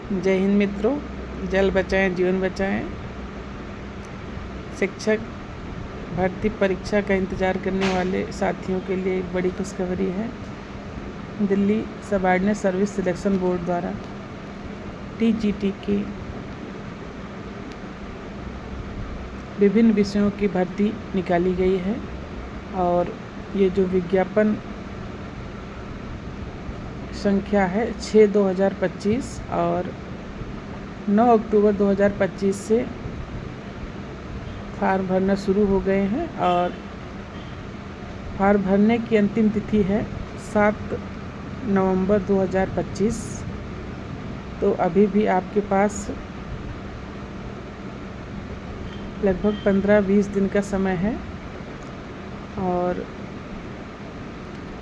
जय हिंद मित्रों। जल बचाएं जीवन बचाएं। शिक्षक भर्ती परीक्षा का इंतज़ार करने वाले साथियों के लिए एक बड़ी खुशखबरी है। Delhi subordinate service selection board द्वारा TGT की विभिन्न विषयों की भर्ती निकाली गई है और ये जो विज्ञापन संख्या है 6/2025 और 9 अक्टूबर 2025 से फार्म भरना शुरू हो गए हैं और फार्म भरने की अंतिम तिथि है 7 नवंबर 2025। तो अभी भी आपके पास लगभग 15-20 दिन का समय है और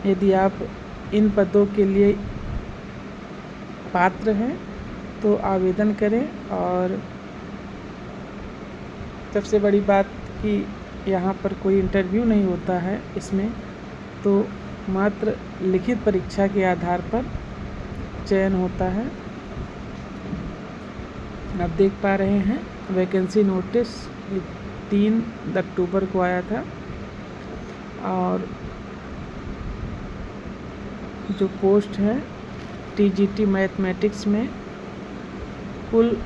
यदि आप इन पदों के लिए पात्र हैं तो आवेदन करें। और सबसे बड़ी बात कि यहाँ पर कोई इंटरव्यू नहीं होता है इसमें, तो मात्र लिखित परीक्षा के आधार पर चयन होता है। आप देख पा रहे हैं वैकेंसी नोटिस 3 अक्टूबर को आया था और जो पोस्ट है TGT मैथमेटिक्स में कुल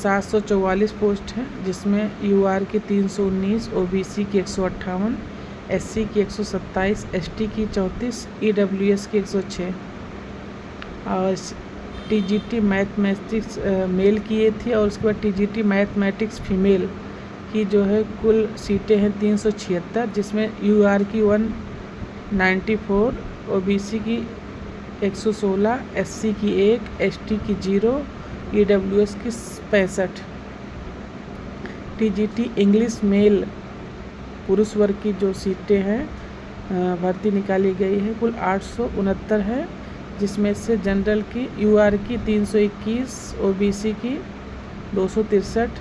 744 पोस्ट हैं, जिसमें UR की 319, OBC की 158, SC की 127, ST की 34, EWS की 106 और TGT मैथमेटिक्स मेल की ये थी। और उसके बाद TGT मैथमेटिक्स फीमेल की जो है कुल सीटें हैं 376, जिसमें UR की 194, OBC की 116, SC की 1, ST की 0, EWS की 65। TGT इंग्लिश मेल पुरुष वर्ग की जो सीटें हैं भर्ती निकाली गई है कुल 869 है, जिसमें से जनरल की UR की 321, OBC की 263,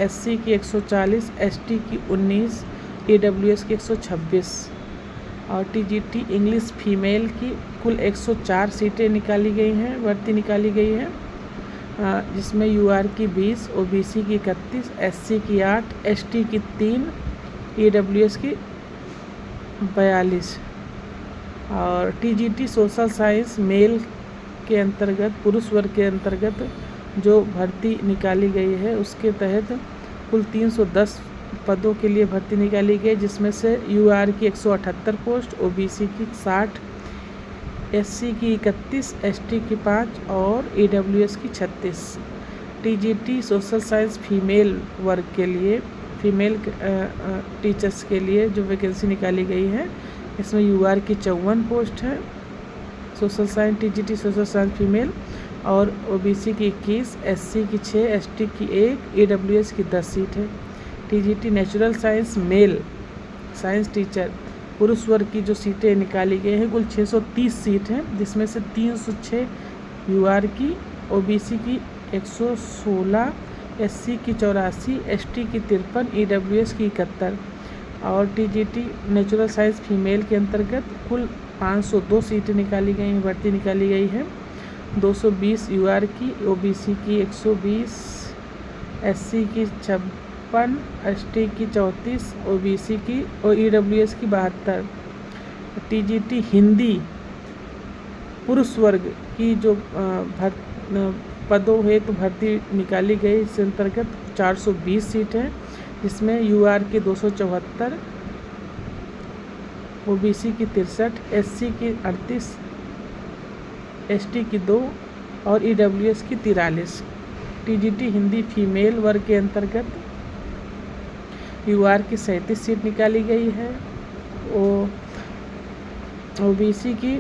SC की 140, ST की 19, EWS की 126 और TGT इंग्लिश फीमेल की कुल 104 सीटें निकाली गई हैं, भर्ती निकाली गई है, जिसमें UR की 20, OBC की 31, SC की 8, ST की 3, EWS की 42 और TGT सोशल साइंस मेल के अंतर्गत पुरुष वर्ग के अंतर्गत जो भर्ती निकाली गई है उसके तहत कुल 310 पदों के लिए भर्ती निकाली गई, जिसमें से UR की 178 पोस्ट, OBC की 60, SC की 31, ST की 5 और EWS की 36। TGT सोशल साइंस फीमेल वर्ग के लिए फीमेल टीचर्स के लिए जो वैकेंसी निकाली गई है इसमें UR की 54 पोस्ट है social science TGT social science female और OBC की 21, SC की 6, ST की 1, EWS की 10 सीट है। TGT natural science male science teacher पुरुष वर्ग की जो सीटें निकाली गई हैं कुल 630 सीट हैं, जिसमें से 306 UR की, OBC की 116, SC की 84, ST की 53, EWS की 71 और TGT नेचुरल साइंस फीमेल के अंतर्गत कुल 502 सीटें निकाली गई हैं, भर्ती निकाली गई है। 220 UR की, OBC की 120, SC की 56, ST की 34, OBC की और EWS की 72। TGT हिंदी पुरुष वर्ग की जो पदों हेतु भर्ती निकाली गई इस अंतर्गत 420 सीट हैं, जिसमें UR की 274, OBC की 63, SC की 38, ST की 2 और EWS की 43। TGT हिंदी फीमेल वर्ग के अंतर्गत UR की 37 सीट निकाली गई है, OBC की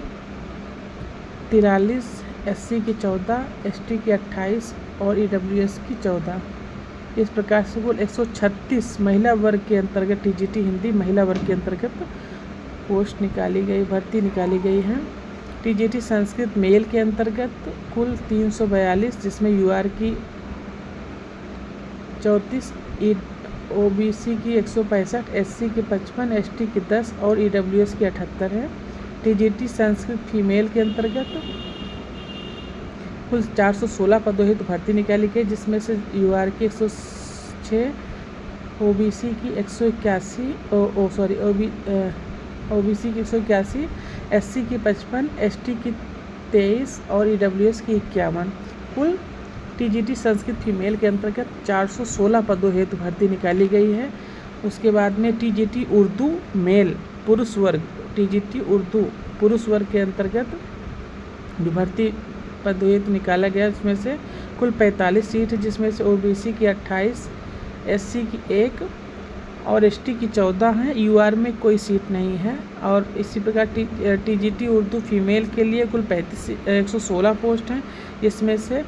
43, SC की 14, ST की 28 और EWS की 14। इस प्रकार से कुल 136 महिला वर्ग के अंतर्गत TGT हिंदी महिला वर्ग के अंतर्गत पोस्ट निकाली गई, भर्ती निकाली गई है। TGT संस्कृत मेल के अंतर्गत कुल 342, जिसमें UR की 34, OBC की 165, SC की 55, ST की 10 और EWS की 78 है। TGT संस्कृत फीमेल के अंतर्गत कुल 416 पदों हेतु भर्ती निकाली गई, जिसमें से यूआर की 106, ओबीसी की 181, ओबीसी की 181, एससी की 55, एसटी की 23 और ईडब्ल्यूएस की 51। कुल टीजीटी संस्कृत फीमेल के अंतर्गत 416 पदों हेतु भर्ती निकाली गई है। उसके बाद में टीजीटी उर्दू मेल पुरुष वर्ग, टीजीटी उर्दू पुरुष वर्ग के अंतर्गत जो भर्ती पदों हेतु निकाला गया, उसमें से कुल 45 सीट है, जिसमें से ओबीसी की 28, एससी की 1 और एसटी की 14 हैं। यूआर में कोई सीट नहीं है। और इसी प्रकार टीजीटी उर्दू फीमेल के लिए कुल 116 पोस्ट हैं, जिसमें से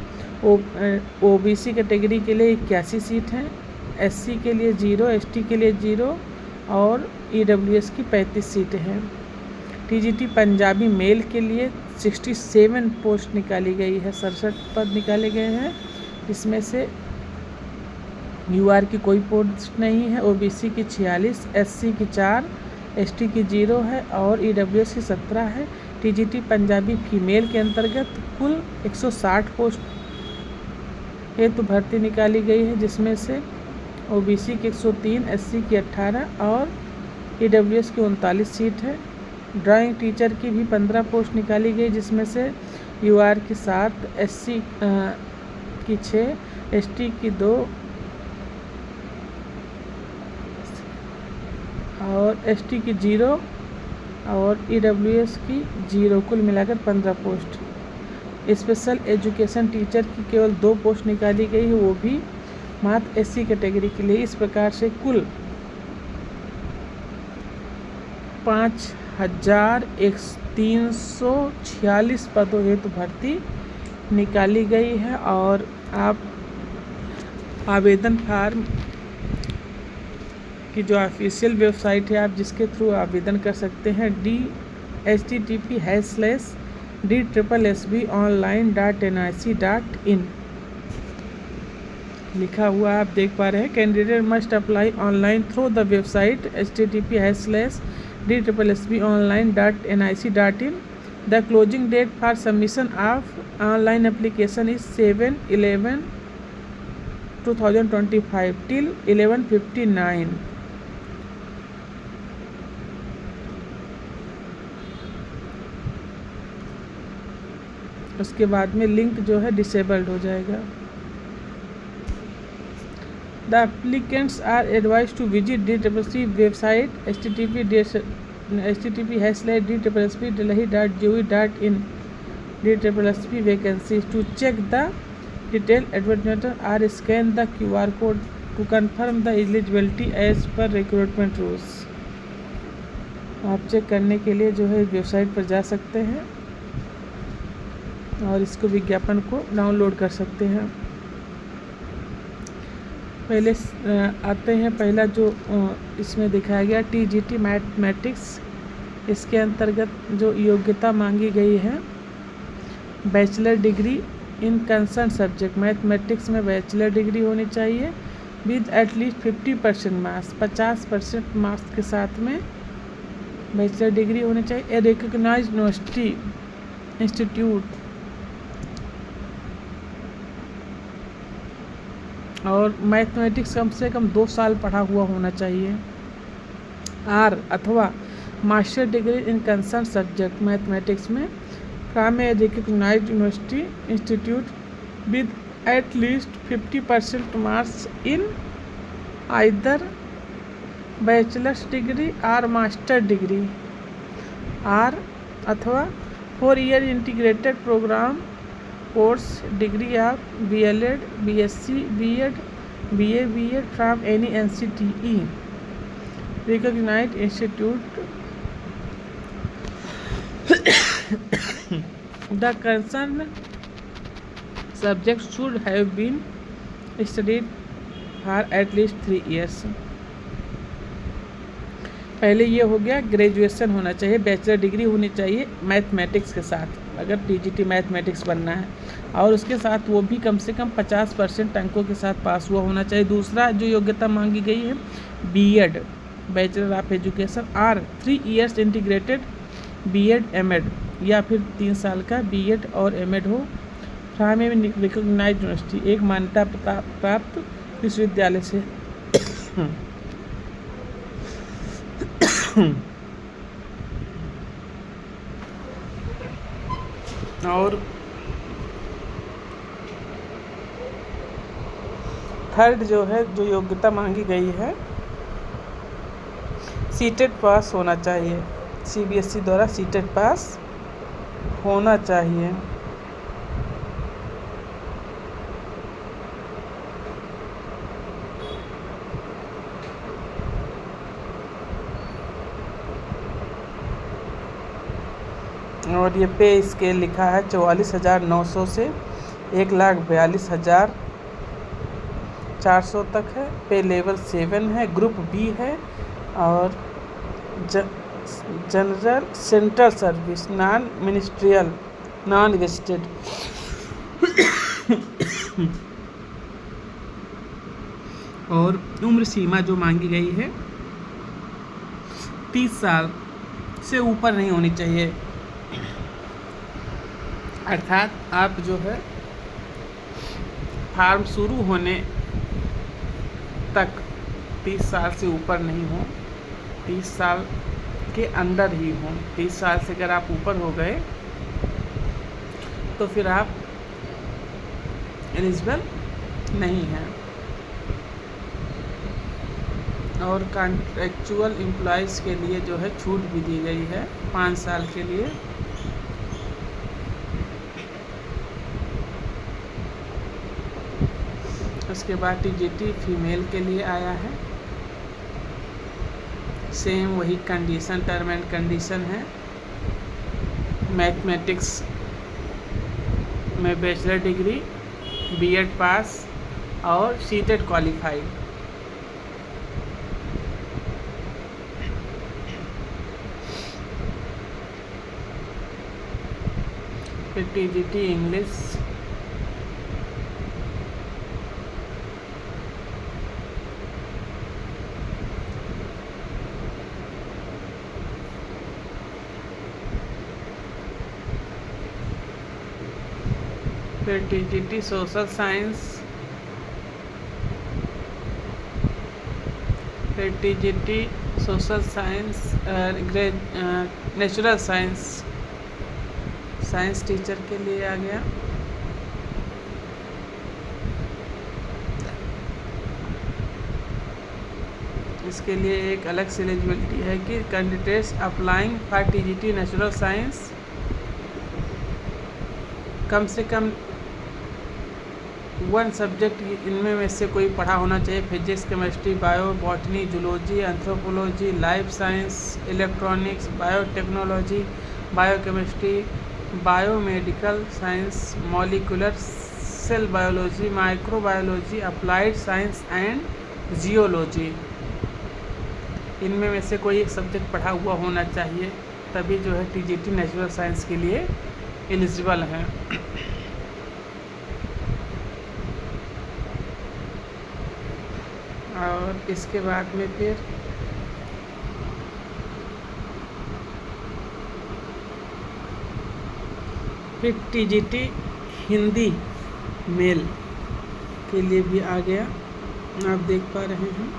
ओबीसी कैटेगरी के लिए 81 सीट हैं, एससी के लिए 0, एसटी के लिए 0 और ईडब्ल्यूएस की 35 सीटें हैं। टीजीटी पंजाबी मेल के लिए 67 पोस्ट निकाली गई है, 67 पद निकाले गए हैं, इसमें से यूआर की कोई पोस्ट नहीं है, ओबीसी की 46, एससी की 4, एसटी की 0 है और ईडब्ल्यूएस की 17 है। टीजीटी पंजाबी फीमेल के अंतर्गत कुल 160 पोस्ट हेतु भर्ती निकाली गई है, जिसमें से ओबीसी की 103, एससी की 18 और ईडब्ल्यूएस की 39 सीट है। ड्राइंग टीचर की भी 15 पोस्ट निकाली गई, जिसमें से यूआर की 7, एससी की 6, एसटी की 2 और एसटी की 0 और ईडब्ल्यूएस की 0, कुल मिलाकर 15 पोस्ट। स्पेशल एजुकेशन टीचर की केवल 2 पोस्ट निकाली गई है, वो भी मात्र एससी कैटेगरी के लिए। इस प्रकार से कुल 5346 पदों हेतु भर्ती निकाली गई है। और आप आवेदन फार्म की जो ऑफिशियल वेबसाइट है, आप जिसके थ्रू आवेदन कर सकते हैं, http://d/sbonline.nic.in लिखा हुआ आप देख पा रहे हैं। Candidate must apply online through the website http://d/sbonline.nic.in। The closing date for submission of online application is 7/11/2025 till 11:59। उसके बाद में लिंक जो है डिसेबल्ड हो जाएगा। The applicants are advise to visit DSSB website http://d/sb.delhi.gov.in DSSB vacancies to check the detailed advertisement or scan the QR code to confirm the eligibility as per recruitment rules। आप check करने के लिए जो है website पर जा सकते हैं और इसको विज्ञापन को डाउनलोड कर सकते हैं। पहले आते हैं, पहला जो इसमें दिखाया गया टीजीटी मैथमेटिक्स, इसके अंतर्गत जो योग्यता मांगी गई है, bachelor degree in concern subject mathematics में बैचलर डिग्री होनी चाहिए विद एटलीस्ट 50% मार्क्स, 50% मार्क्स के साथ में बैचलर डिग्री होनी चाहिए। ए रिकॉग्नाइज्ड यूनिवर्सिटी इंस्टीट्यूट और मैथमेटिक्स कम से कम 2 साल पढ़ा हुआ होना चाहिए। आर अथवा master degree in concern subject mathematics में from a recognized university institute with at least 50% marks in either bachelor's degree और मास्टर डिग्री। आर अथवा 4 year integrated program course degree of BLed, BSc, B.Ed, BA, B.Ed from any NCTE recognized institute। The concerned subject should have been studied for at least 3 years। पहले ये हो गया, graduation होना चाहिए, bachelor degree होनी चाहिए mathematics के साथ, अगर टीजीटी मैथमेटिक्स बनना है, और उसके साथ वो भी कम से कम 50% अंकों के साथ पास हुआ होना चाहिए। दूसरा जो योग्यता मांगी गई है B.Ed बैचलर ऑफ एजुकेशन और 3 ईयर्स इंटीग्रेटेड B.Ed M.Ed या फिर 3 साल का B.Ed और M.Ed हो। प्राइमरी रिकॉग्नाइज्ड यूनिवर्सिटी, एक मान्यता प्राप्त विश्वविद्यालय से और थर्ड जो है, जो योग्यता मांगी गई है, सीटेट पास होना चाहिए। सीबीएसई द्वारा सीटेट पास होना चाहिए। और ये पे स्केल लिखा है 44,900 से 1,42,400 तक है। पे लेवल 7 है, ग्रुप बी है। और general central service, non ministerial, non vested. और उम्र सीमा जो मांगी गई है 30 साल से ऊपर नहीं होनी चाहिए। अर्थात आप जो है फार्म शुरू होने तक 30 साल से ऊपर नहीं हो, 30 साल के अंदर ही हो। 30 साल से अगर आप ऊपर हो गए तो फिर आप एलिजिबल नहीं हैं। और कॉन्ट्रेक्चुअल एम्प्लॉयज़ के लिए जो है छूट भी दी गई है 5 साल के लिए। उसके बाद टीजीटी फीमेल के लिए आया है। सेम वही कंडीशन, टर्म एंड कंडीशन है। मैथमेटिक्स में बैचलर डिग्री, बीएड पास और सीटेट क्वालिफाइड। फिर टीजीटी इंग्लिश, फिर टीजीटी सोशल साइंस, फिर TGT social science, natural science, science teacher के लिए आ गया। इसके लिए एक अलग से एलिजिबिलिटी है कि candidates applying for TGT natural science कम से कम 1 सब्जेक्ट इनमें में से कोई पढ़ा होना चाहिए। Physics, chemistry, bio, botany, zoology, anthropology, life science, electronics, biotechnology, biochemistry, biomedical science, molecular cell biology, microbiology, applied science and geology. इनमें में से कोई एक सब्जेक्ट पढ़ा हुआ होना चाहिए, तभी जो है टीजीटी नेचुरल साइंस के लिए एलिजिबल हैं। और इसके बाद में फिर टीजीटी हिंदी मेल के लिए भी आ गया, आप देख पा रहे हैं।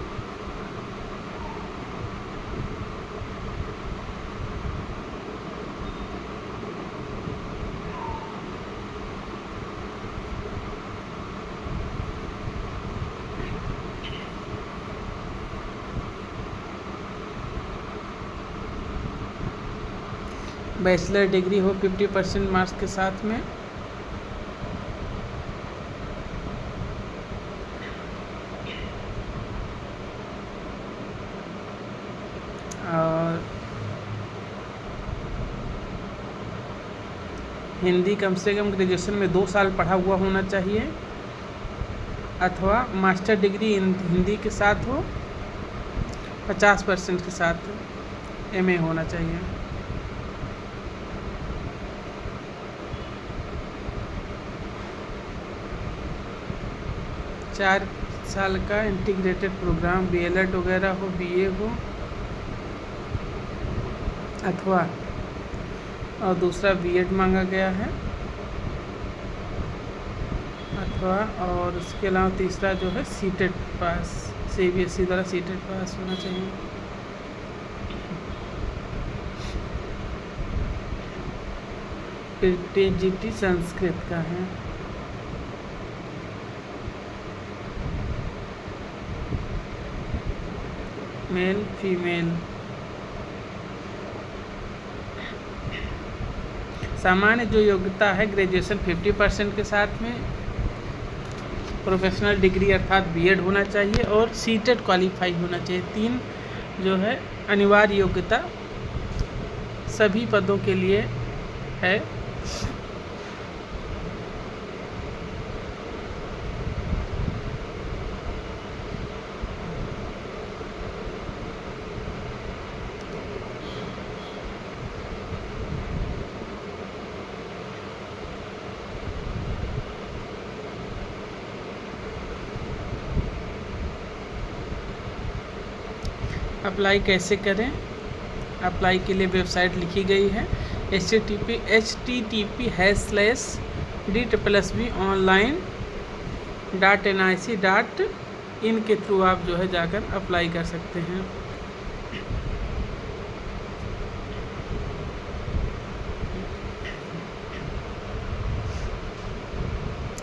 बैचलर डिग्री हो 50% मार्क्स के साथ में। और हिंदी कम से कम ग्रेजुएशन में 2 साल पढ़ा हुआ होना चाहिए, अथवा मास्टर डिग्री हिंदी के साथ हो, 50% के साथ एमए होना चाहिए। चार साल का इंटीग्रेटेड प्रोग्राम, बीएलएड वगैरह हो, बीए हो, अथवा और दूसरा बीएड मांगा गया है। अथवा, और उसके अलावा तीसरा जो है सीटेट पास, CBSE द्वारा सीटेट पास होना चाहिए। फिर TGT संस्कृत का है। Male female. सामान्य जो योग्यता है ग्रेजुएशन 50% के साथ में, प्रोफेशनल डिग्री अर्थात B.Ed होना चाहिए और सीटेट क्वालिफाई होना चाहिए। 3 जो है अनिवार्य योग्यता सभी पदों के लिए है। अप्लाई कैसे करें? अप्लाई के लिए वेबसाइट लिखी गई है http://b+online.nic.in के थ्रू आप जो है जाकर अप्लाई कर सकते हैं।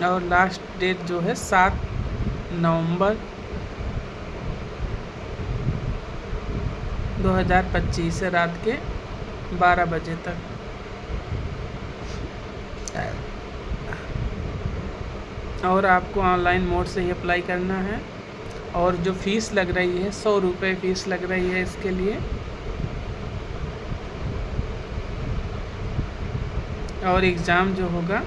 और लास्ट डेट जो है 7 नवंबर 2025 से रात के 12 बजे तक। और आपको ऑनलाइन मोड से ही अप्लाई करना है। और जो फ़ीस लग रही है 100 रुपये फ़ीस लग रही है इसके लिए। और एग्ज़ाम जो होगा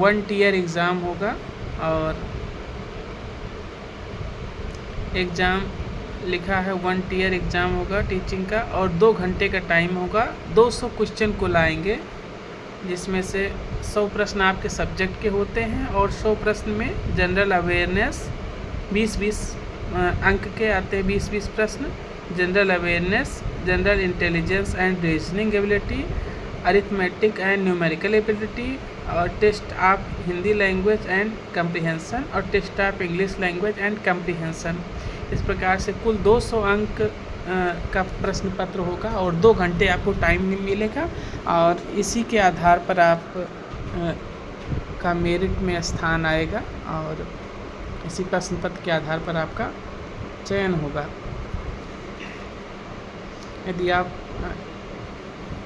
1 टियर एग्ज़ाम होगा। और एग्ज़ाम लिखा है 1 टियर एग्ज़ाम होगा टीचिंग का, और 2 घंटे का टाइम होगा। 200 क्वेश्चन को लाएंगे, जिसमें से 100 प्रश्न आपके सब्जेक्ट के होते हैं और 100 प्रश्न में जनरल अवेयरनेस 20-20 अंक के आते हैं। 20-20 प्रश्न general awareness, general intelligence and reasoning ability, arithmetic and numerical ability, और test of Hindi language and comprehension, और test of English language and comprehension. इस प्रकार से कुल 200 अंक का प्रश्न पत्र होगा और 2 घंटे आपको टाइम मिलेगा। और इसी के आधार पर आप का मेरिट में स्थान आएगा और इसी प्रश्न पत्र के आधार पर आपका चयन होगा। यदि आप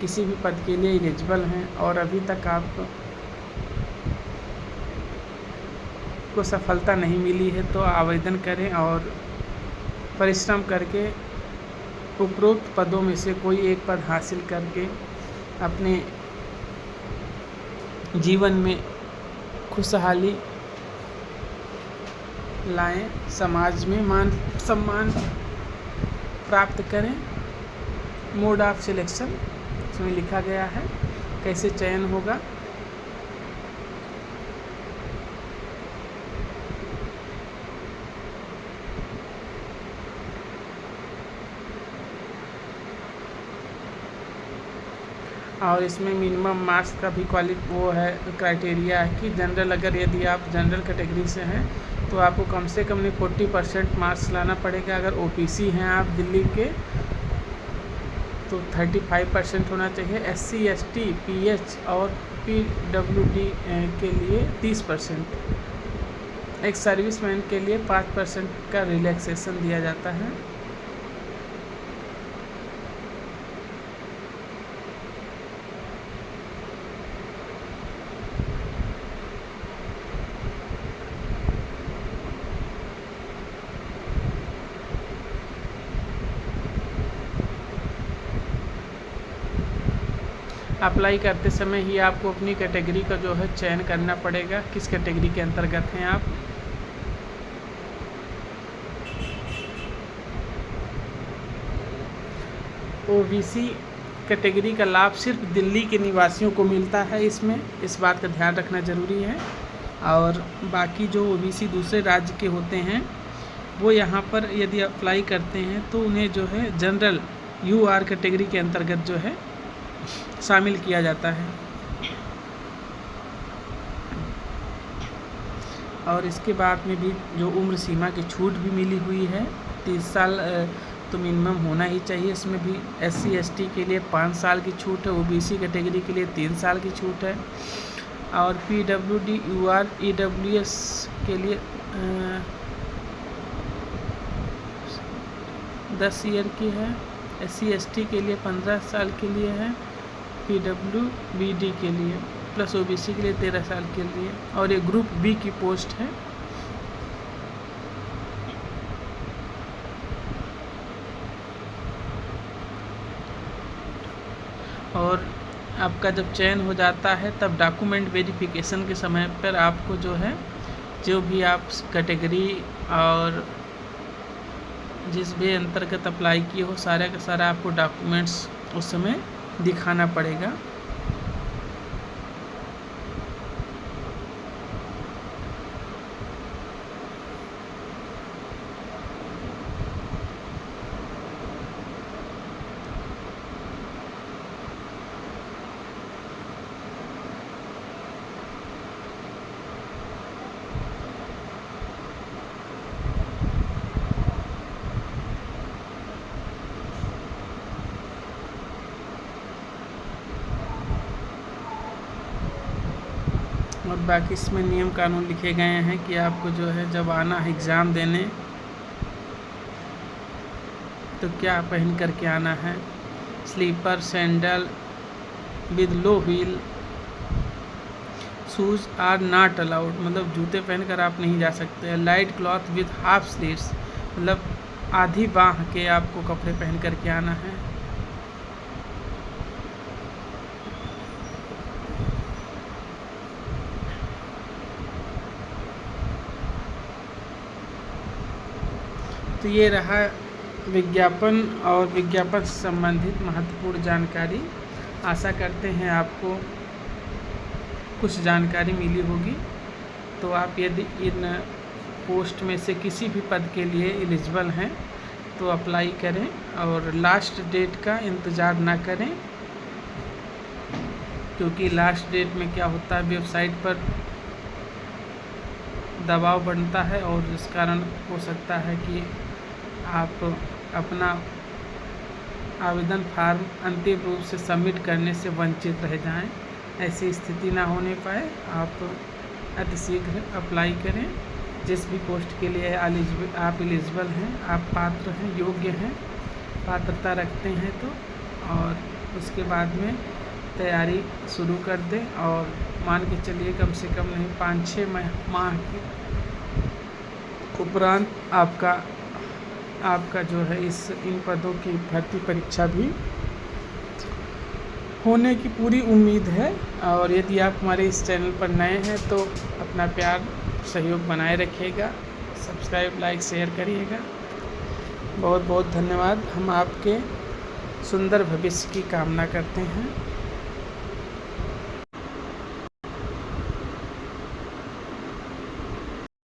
किसी भी पद के लिए एलिजिबल हैं और अभी तक आप को सफलता नहीं मिली है तो आवेदन करें और परिश्रम करके उपरोक्त पदों में से कोई एक पद हासिल करके अपने जीवन में खुशहाली लाएं, समाज में मान सम्मान प्राप्त करें। मोड ऑफ सिलेक्शन इसमें लिखा गया है कैसे चयन होगा। और इसमें मिनिमम मार्क्स का भी वो है क्राइटेरिया है कि जनरल, अगर यदि आप जनरल कैटेगरी से हैं तो आपको कम से कम 40% मार्क्स लाना पड़ेगा। अगर OBC हैं आप दिल्ली के तो 35% होना चाहिए। SC ST PH और PWD के लिए 30%। एक सर्विसमैन के लिए 5% का रिलैक्सेशन दिया जाता है। अप्लाई करते समय ही आपको अपनी कैटेगरी का जो है चयन करना पड़ेगा, किस कैटेगरी के अंतर्गत हैं आप। OBC कैटेगरी का लाभ सिर्फ दिल्ली के निवासियों को मिलता है, इसमें इस बात का ध्यान रखना ज़रूरी है। और बाकी जो OBC दूसरे राज्य के होते हैं वो यहाँ पर यदि अप्लाई करते हैं तो उन्हें जो है जनरल UR कैटेगरी के अंतर्गत जो है शामिल किया जाता है। और इसके बाद में भी जो उम्र सीमा की छूट भी मिली हुई है, 30 साल तो मिनिमम होना ही चाहिए। इसमें भी SC ST के लिए 5 साल की छूट है, OBC कैटेगरी के लिए 3 साल की छूट है, और PWD UR EWS के लिए 10 ईयर की है, SC ST के लिए 15 साल के लिए है, PWBD के लिए प्लस OBC के लिए 13 साल के लिए, और ये ग्रुप B की पोस्ट है। और आपका जब चयन हो जाता है तब डॉक्यूमेंट वेरिफिकेशन के समय पर आपको जो है, जो भी आप कैटेगरी और जिस भी अंतर्गत अप्लाई किए हो, सारा का सारा आपको डॉक्यूमेंट्स उस समय दिखाना पड़ेगा। और बाकी इसमें नियम कानून लिखे गए हैं कि आपको जो है जब आना है एग्ज़ाम देने तो क्या पहन कर के आना है। Slipper sandal with low heel shoes are not allowed, मतलब जूते पहनकर आप नहीं जा सकते। Light cloth with half sleeves, मतलब आधी बाँह के आपको कपड़े पहन कर के आना है। तो ये रहा विज्ञापन और विज्ञापन से संबंधित महत्वपूर्ण जानकारी। आशा करते हैं आपको कुछ जानकारी मिली होगी। तो आप यदि इन पोस्ट में से किसी भी पद के लिए एलिजिबल हैं तो अप्लाई करें, और लास्ट डेट का इंतज़ार ना करें, क्योंकि लास्ट डेट में क्या होता है, वेबसाइट पर दबाव बनता है और इस कारण हो सकता है कि आप अपना आवेदन फार्म अंतिम रूप से सबमिट करने से वंचित रह जाएं। ऐसी स्थिति ना होने पाए, आप अतिशीघ्र अप्लाई करें। जिस भी पोस्ट के लिए आप एलिजिबल हैं, आप पात्र हैं, योग्य हैं, पात्रता रखते हैं तो, और उसके बाद में तैयारी शुरू कर दें। और मान के चलिए कम से कम नहीं 5-6 माह के उपरांत आपका जो है इन पदों की भर्ती परीक्षा भी होने की पूरी उम्मीद है। और यदि आप हमारे इस चैनल पर नए हैं तो अपना प्यार सहयोग बनाए रखिएगा, सब्सक्राइब लाइक शेयर करिएगा। बहुत बहुत धन्यवाद। हम आपके सुंदर भविष्य की कामना करते हैं।